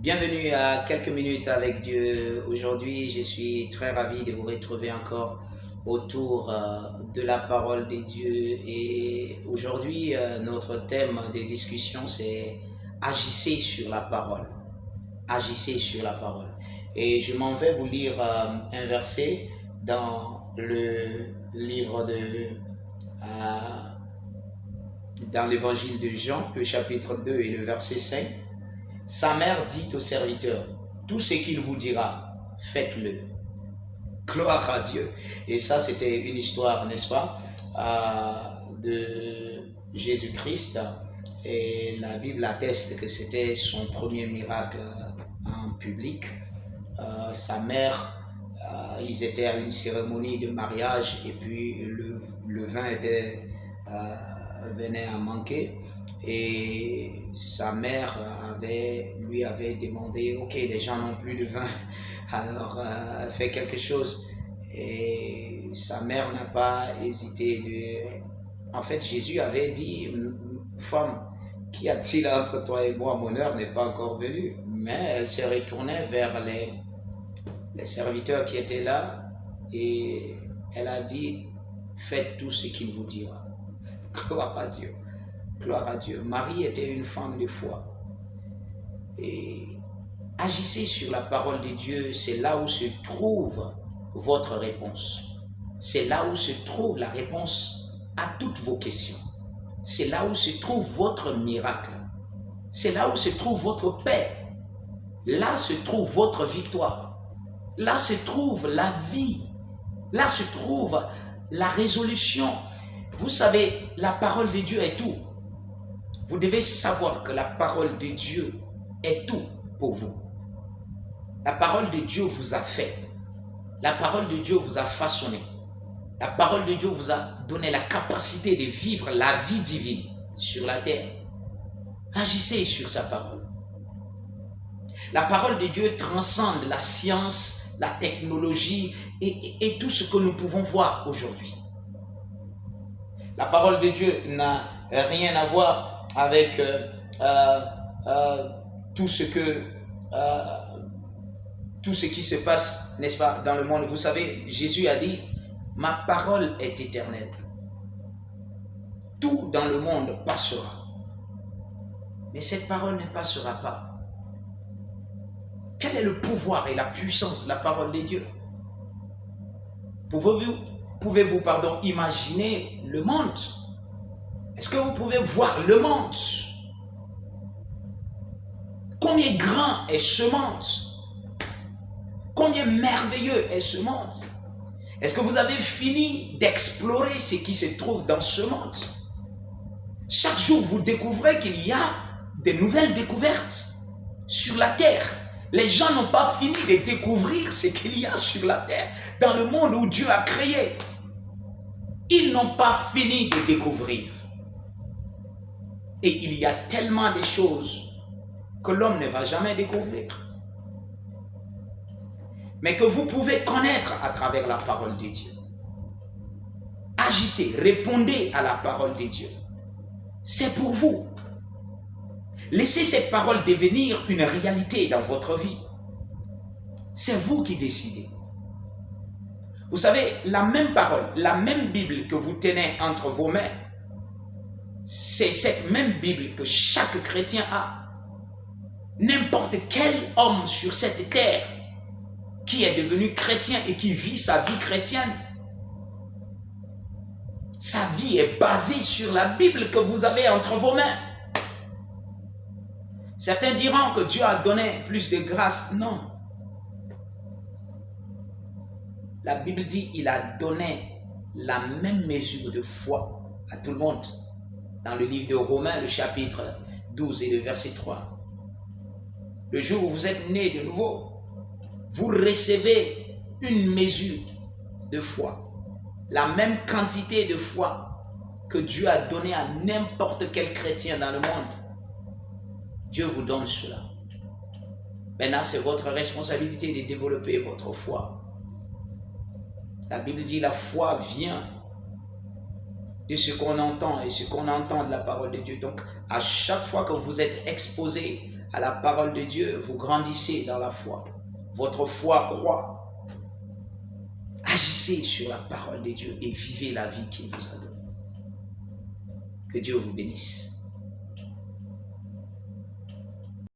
Bienvenue à quelques minutes avec Dieu. Aujourd'hui, je suis très ravi de vous retrouver encore autour de la parole de Dieu. Et aujourd'hui, notre thème de discussion, c'est agissez sur la parole. Agissez sur la parole. Et je m'en vais vous lire un verset dans le livre dans l'évangile de Jean, le chapitre 2 et le verset 5. Sa mère dit au serviteur, tout ce qu'il vous dira, faites-le. Gloire à Dieu. Et ça, c'était une histoire, n'est-ce pas, de Jésus-Christ. Et la Bible atteste que c'était son premier miracle en public. Sa mère, ils étaient à une cérémonie de mariage et puis le vin venait à manquer. Et sa mère lui avait demandé, ok, les gens n'ont plus de vin, alors fais quelque chose. Et sa mère n'a pas hésité En fait, Jésus avait dit, femme, qu'y a-t-il entre toi et moi? Mon heure n'est pas encore venue. Mais elle s'est retournée vers les serviteurs qui étaient là et elle a dit, faites tout ce qu'il vous dira. Gloire à Dieu. Gloire à Dieu. Marie était une femme de foi. Et agissez sur la parole de Dieu, c'est là où se trouve votre réponse. C'est là où se trouve la réponse à toutes vos questions. C'est là où se trouve votre miracle. C'est là où se trouve votre paix. Là se trouve votre victoire. Là se trouve la vie. Là se trouve la résolution. Vous savez, la parole de Dieu est tout. Vous devez savoir que la parole de Dieu est tout pour vous. La parole de Dieu vous a fait. La parole de Dieu vous a façonné. La parole de Dieu vous a donné la capacité de vivre la vie divine sur la terre. Agissez sur sa parole. La parole de Dieu transcende la science, la technologie et tout ce que nous pouvons voir aujourd'hui. La parole de Dieu n'a rien à voir avec tout ce qui se passe, n'est-ce pas, dans le monde. Vous savez, Jésus a dit, ma parole est éternelle. Tout dans le monde passera. Mais cette parole ne passera pas. Quel est le pouvoir et la puissance de la parole de Dieu? Pouvez-vous imaginer le monde? Est-ce que vous pouvez voir le monde? Combien grand est ce monde? Combien merveilleux est ce monde? Est-ce que vous avez fini d'explorer ce qui se trouve dans ce monde? Chaque jour, vous découvrez qu'il y a de nouvelles découvertes sur la terre. Les gens n'ont pas fini de découvrir ce qu'il y a sur la terre, dans le monde où Dieu a créé. Ils n'ont pas fini de découvrir. Et il y a tellement de choses que l'homme ne va jamais découvrir. Mais que vous pouvez connaître à travers la parole de Dieu. Agissez, répondez à la parole de Dieu. C'est pour vous. Laissez cette parole devenir une réalité dans votre vie. C'est vous qui décidez. Vous savez, la même parole, la même Bible que vous tenez entre vos mains, c'est cette même Bible que chaque chrétien a. N'importe quel homme sur cette terre qui est devenu chrétien et qui vit sa vie chrétienne, sa vie est basée sur la Bible que vous avez entre vos mains. Certains diront que Dieu a donné plus de grâce. Non. La Bible dit qu'il a donné la même mesure de foi à tout le monde. Dans le livre de Romains, le chapitre 12 et le verset 3. Le jour où vous êtes né de nouveau, vous recevez une mesure de foi. La même quantité de foi que Dieu a donné à n'importe quel chrétien dans le monde. Dieu vous donne cela. Maintenant, c'est votre responsabilité de développer votre foi. La Bible dit la foi vient de ce qu'on entend et ce qu'on entend de la parole de Dieu. Donc, à chaque fois que vous êtes exposé à la parole de Dieu, vous grandissez dans la foi. Votre foi croît. Agissez sur la parole de Dieu et vivez la vie qu'il vous a donnée. Que Dieu vous bénisse.